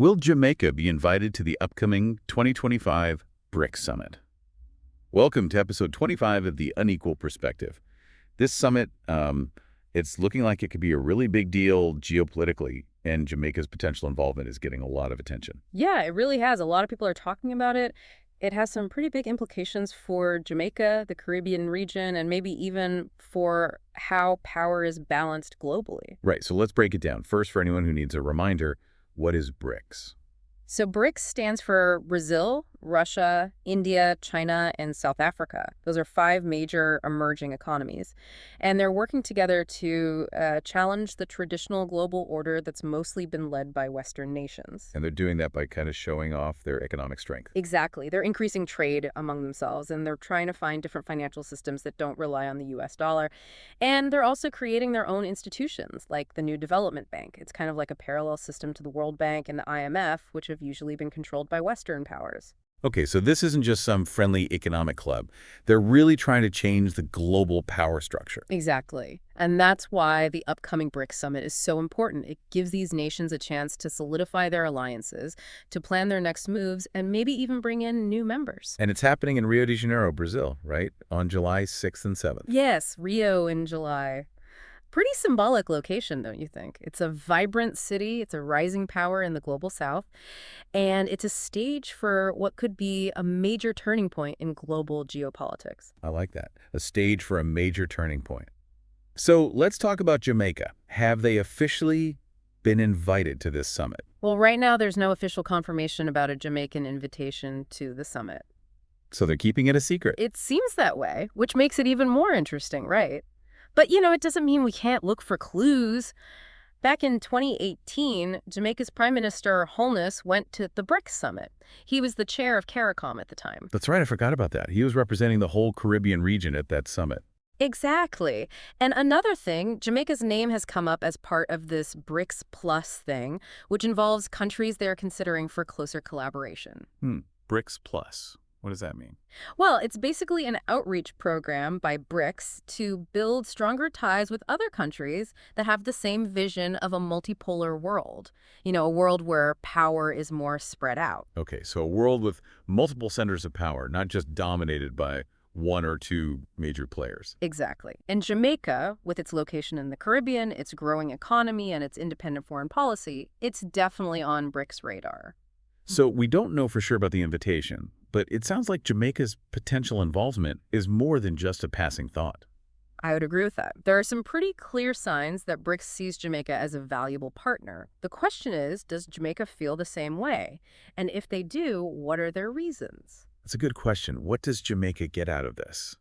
Will Jamaica be invited to the upcoming 2025 BRICS Summit? Welcome to episode 25 of The Unequal Perspective. This summit, it's looking like it could be a really big deal geopolitically, and Jamaica's potential involvement is getting a lot of attention. Yeah, it really has. A lot of people are talking about it. It has some pretty big implications for Jamaica, the Caribbean region, and maybe even for how power is balanced globally. Right, so let's break it down. First, for anyone who needs a reminder, what is BRICS? So BRICS stands for Brazil, Russia, India, China, and South Africa. Those are five major emerging economies. And they're working together to challenge the traditional global order that's mostly been led by Western nations. And they're doing that by kind of showing off their economic strength. Exactly. They're increasing trade among themselves, and they're trying to find different financial systems that don't rely on the US dollar. And they're also creating their own institutions, like the new Development Bank. It's kind of like a parallel system to the World Bank and the IMF, which have usually been controlled by Western powers. Okay, so this isn't just some friendly economic club. They're really trying to change the global power structure. Exactly. And that's why the upcoming BRICS Summit is so important. It gives these nations a chance to solidify their alliances, to plan their next moves, and maybe even bring in new members. And it's happening in Rio de Janeiro, Brazil, right? On July 6th and 7th. Yes, Rio in July. Pretty symbolic location, don't you think? It's a vibrant city, it's a rising power in the global south, and it's a stage for what could be a major turning point in global geopolitics. I like that. A stage for a major turning point. So let's talk about Jamaica. Have they officially been invited to this summit? Well, right now there's no official confirmation about a Jamaican invitation to the summit. So they're keeping it a secret. It seems that way, which makes it even more interesting, right? But, it doesn't mean we can't look for clues. Back in 2018, Jamaica's Prime Minister Holness went to the BRICS Summit. He was the chair of CARICOM at the time. That's right, I forgot about that. He was representing the whole Caribbean region at that summit. Exactly. And another thing, Jamaica's name has come up as part of this BRICS Plus thing, which involves countries they're considering for closer collaboration. BRICS Plus. What does that mean? Well, it's basically an outreach program by BRICS to build stronger ties with other countries that have the same vision of a multipolar world. A world where power is more spread out. Okay, so a world with multiple centers of power, not just dominated by one or two major players. Exactly. And Jamaica, with its location in the Caribbean, its growing economy, and its independent foreign policy, it's definitely on BRICS' radar. So we don't know for sure about the invitation, but it sounds like Jamaica's potential involvement is more than just a passing thought. I would agree with that. There are some pretty clear signs that BRICS sees Jamaica as a valuable partner. The question is, does Jamaica feel the same way? And if they do, what are their reasons? That's a good question. What does Jamaica get out of this?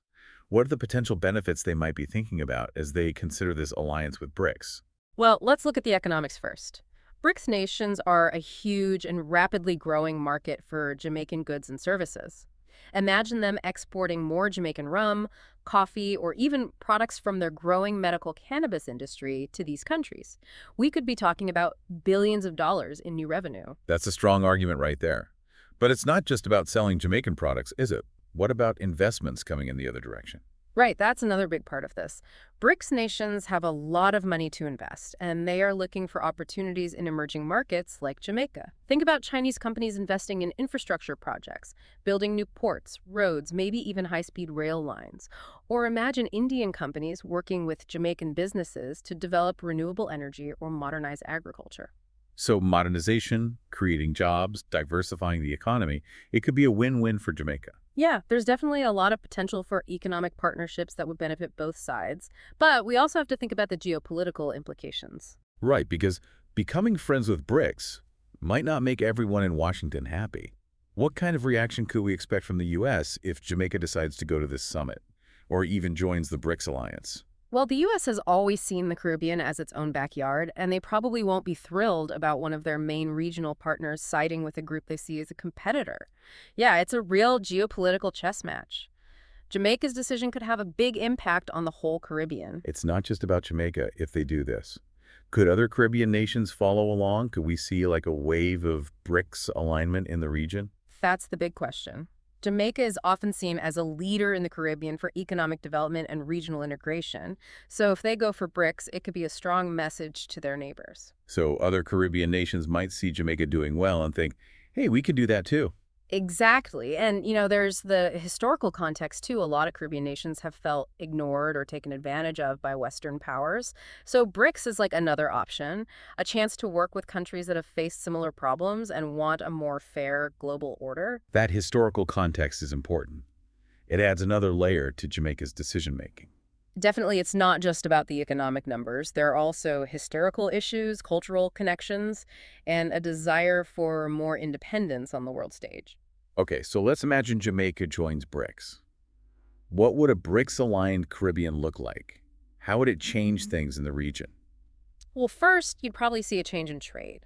What are the potential benefits they might be thinking about as they consider this alliance with BRICS? Well, let's look at the economics first. BRICS nations are a huge and rapidly growing market for Jamaican goods and services. Imagine them exporting more Jamaican rum, coffee, or even products from their growing medical cannabis industry to these countries. We could be talking about billions of dollars in new revenue. That's a strong argument right there. But it's not just about selling Jamaican products, is it? What about investments coming in the other direction? Right, that's another big part of this. BRICS nations have a lot of money to invest, and they are looking for opportunities in emerging markets like Jamaica. Think about Chinese companies investing in infrastructure projects, building new ports, roads, maybe even high-speed rail lines. Or imagine Indian companies working with Jamaican businesses to develop renewable energy or modernize agriculture. So modernization, creating jobs, diversifying the economy, it could be a win-win for Jamaica. Yeah, there's definitely a lot of potential for economic partnerships that would benefit both sides. But we also have to think about the geopolitical implications. Right, because becoming friends with BRICS might not make everyone in Washington happy. What kind of reaction could we expect from the U.S. if Jamaica decides to go to this summit, or even joins the BRICS alliance? Well, the U.S. has always seen the Caribbean as its own backyard, and they probably won't be thrilled about one of their main regional partners siding with a group they see as a competitor. Yeah, it's a real geopolitical chess match. Jamaica's decision could have a big impact on the whole Caribbean. It's not just about Jamaica if they do this. Could other Caribbean nations follow along? Could we see like a wave of BRICS alignment in the region? That's the big question. Jamaica is often seen as a leader in the Caribbean for economic development and regional integration. So if they go for BRICS, it could be a strong message to their neighbors. So other Caribbean nations might see Jamaica doing well and think, hey, we can do that too. Exactly. And, there's the historical context, too. A lot of Caribbean nations have felt ignored or taken advantage of by Western powers. So BRICS is like another option, a chance to work with countries that have faced similar problems and want a more fair global order. That historical context is important. It adds another layer to Jamaica's decision-making. Definitely, it's not just about the economic numbers. There are also historical issues, cultural connections, and a desire for more independence on the world stage. Okay, so let's imagine Jamaica joins BRICS. What would a BRICS-aligned Caribbean look like? How would it change things in the region? Well, first, you'd probably see a change in trade.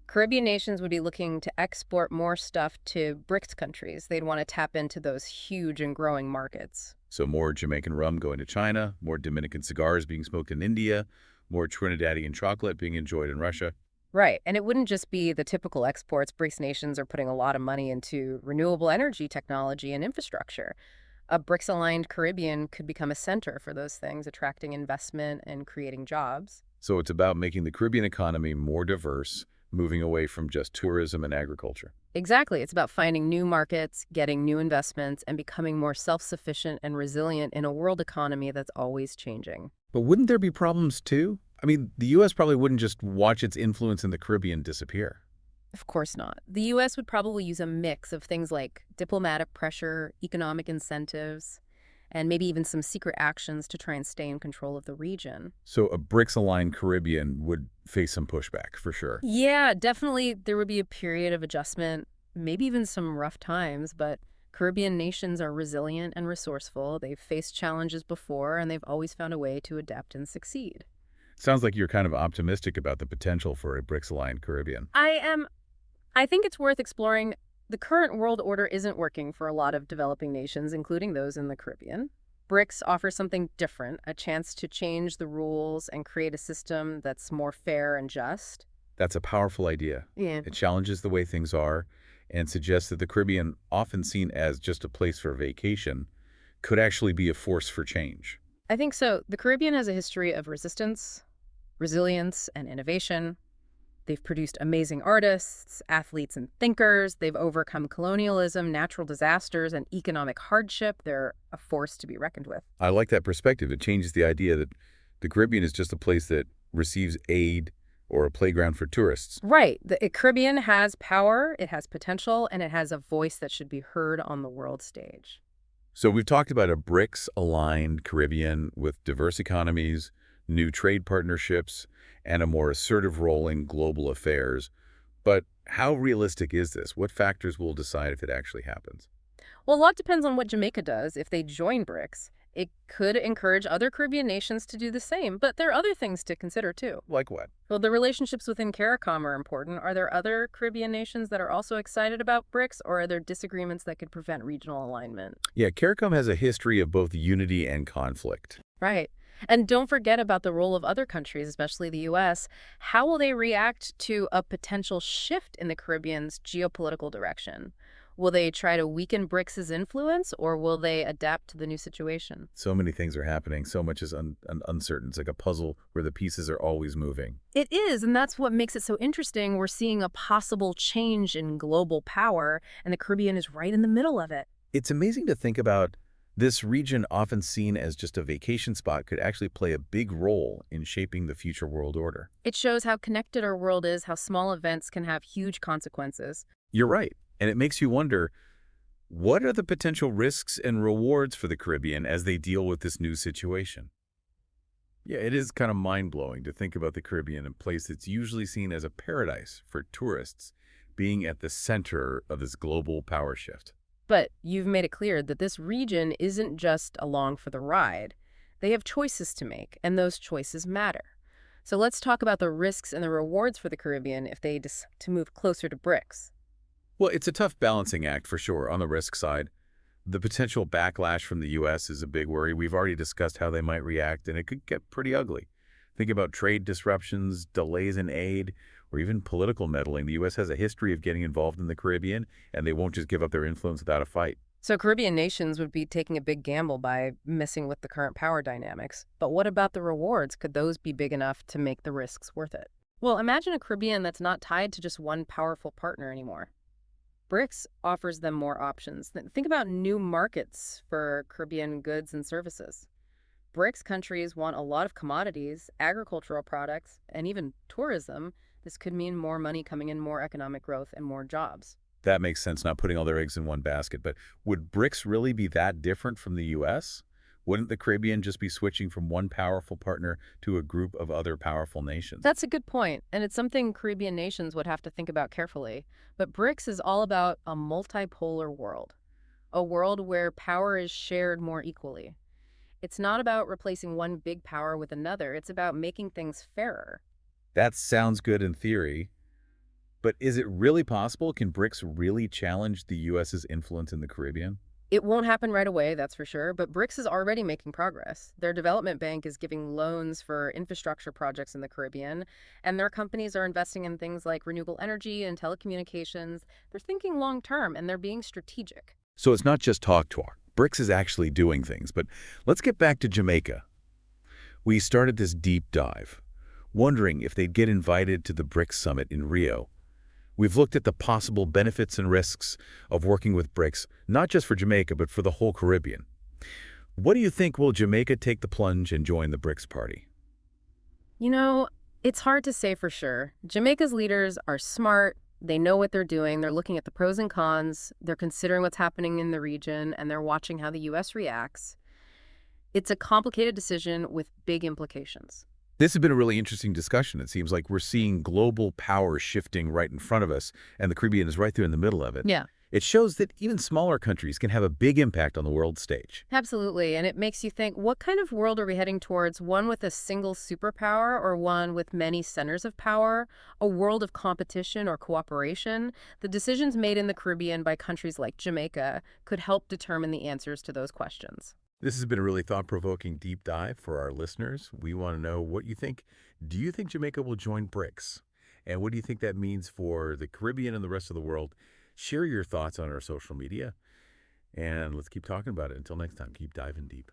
Caribbean nations would be looking to export more stuff to BRICS countries. They'd want to tap into those huge and growing markets. So more Jamaican rum going to China, more Dominican cigars being smoked in India, more Trinidadian chocolate being enjoyed in Russia. Right. And it wouldn't just be the typical exports. BRICS nations are putting a lot of money into renewable energy technology and infrastructure. A BRICS-aligned Caribbean could become a center for those things, attracting investment and creating jobs. So it's about making the Caribbean economy more diverse, moving away from just tourism and agriculture. Exactly. It's about finding new markets, getting new investments, and becoming more self-sufficient and resilient in a world economy that's always changing. But wouldn't there be problems too? I mean, the U.S. probably wouldn't just watch its influence in the Caribbean disappear. Of course not. The U.S. would probably use a mix of things like diplomatic pressure, economic incentives, and maybe even some secret actions to try and stay in control of the region. So a BRICS-aligned Caribbean would face some pushback, for sure. Yeah, definitely there would be a period of adjustment, maybe even some rough times, but Caribbean nations are resilient and resourceful. They've faced challenges before, and they've always found a way to adapt and succeed. Sounds like you're kind of optimistic about the potential for a BRICS-aligned Caribbean. I am. I think it's worth exploring. The current world order isn't working for a lot of developing nations, including those in the Caribbean. BRICS offers something different, a chance to change the rules and create a system that's more fair and just. That's a powerful idea. Yeah. It challenges the way things are and suggests that the Caribbean, often seen as just a place for vacation, could actually be a force for change. I think so. The Caribbean has a history of resistance, resilience, and innovation. They've produced amazing artists, athletes, and thinkers. They've overcome colonialism, natural disasters, and economic hardship. They're a force to be reckoned with. I like that perspective. It changes the idea that the Caribbean is just a place that receives aid or a playground for tourists. Right. The Caribbean has power, it has potential, and it has a voice that should be heard on the world stage. So we've talked about a BRICS-aligned Caribbean with diverse economies, new trade partnerships, and a more assertive role in global affairs. But how realistic is this? What factors will decide if it actually happens? Well, a lot depends on what Jamaica does if they join BRICS. It could encourage other Caribbean nations to do the same, but there are other things to consider too. Like what? Well, the relationships within CARICOM are important. Are there other Caribbean nations that are also excited about BRICS, or are there disagreements that could prevent regional alignment? Yeah, CARICOM has a history of both unity and conflict. Right. And don't forget about the role of other countries, especially the U.S. How will they react to a potential shift in the Caribbean's geopolitical direction? Will they try to weaken BRICS' influence, or will they adapt to the new situation? So many things are happening. So much is uncertain. It's like a puzzle where the pieces are always moving. It is, and that's what makes it so interesting. We're seeing a possible change in global power, and the Caribbean is right in the middle of it. It's amazing to think about. This region, often seen as just a vacation spot, could actually play a big role in shaping the future world order. It shows how connected our world is, how small events can have huge consequences. You're right. And it makes you wonder, what are the potential risks and rewards for the Caribbean as they deal with this new situation? Yeah, it is kind of mind-blowing to think about the Caribbean, a place that's usually seen as a paradise for tourists, being at the center of this global power shift. But you've made it clear that this region isn't just along for the ride. They have choices to make, and those choices matter. So let's talk about the risks and the rewards for the Caribbean if they decide to move closer to BRICS. Well, it's a tough balancing act for sure on the risk side. The potential backlash from the U.S. is a big worry. We've already discussed how they might react, and it could get pretty ugly. Think about trade disruptions, delays in aid, or even political meddling. The U.S. has a history of getting involved in the Caribbean, and they won't just give up their influence without a fight. So Caribbean nations would be taking a big gamble by messing with the current power dynamics. But what about the rewards? Could those be big enough to make the risks worth it? Well, imagine a Caribbean that's not tied to just one powerful partner anymore. BRICS offers them more options. Think about new markets for Caribbean goods and services. BRICS countries want a lot of commodities, agricultural products, and even tourism. This could mean more money coming in, more economic growth, and more jobs. That makes sense, not putting all their eggs in one basket. But would BRICS really be that different from the U.S.? Wouldn't the Caribbean just be switching from one powerful partner to a group of other powerful nations? That's a good point, and it's something Caribbean nations would have to think about carefully. But BRICS is all about a multipolar world, a world where power is shared more equally. It's not about replacing one big power with another, it's about making things fairer. That sounds good in theory, but is it really possible? Can BRICS really challenge the U.S.'s influence in the Caribbean? It won't happen right away, that's for sure, but BRICS is already making progress. Their development bank is giving loans for infrastructure projects in the Caribbean, and their companies are investing in things like renewable energy and telecommunications. They're thinking long term, and they're being strategic. So it's not just talk. BRICS is actually doing things. But let's get back to Jamaica. We started this deep dive, wondering if they'd get invited to the BRICS Summit in Rio. We've looked at the possible benefits and risks of working with BRICS, not just for Jamaica, but for the whole Caribbean. What do you think? Will Jamaica take the plunge and join the BRICS party? You know, it's hard to say for sure. Jamaica's leaders are smart. They know what they're doing. They're looking at the pros and cons. They're considering what's happening in the region, and they're watching how the U.S. reacts. It's a complicated decision with big implications. This has been a really interesting discussion. It seems like we're seeing global power shifting right in front of us, and the Caribbean is right there in the middle of it. Yeah. It shows that even smaller countries can have a big impact on the world stage. Absolutely. And it makes you think, what kind of world are we heading towards? One with a single superpower or one with many centers of power? A world of competition or cooperation? The decisions made in the Caribbean by countries like Jamaica could help determine the answers to those questions. This has been a really thought-provoking deep dive for our listeners. We want to know what you think. Do you think Jamaica will join BRICS? And what do you think that means for the Caribbean and the rest of the world? Share your thoughts on our social media, and let's keep talking about it. Until next time, keep diving deep.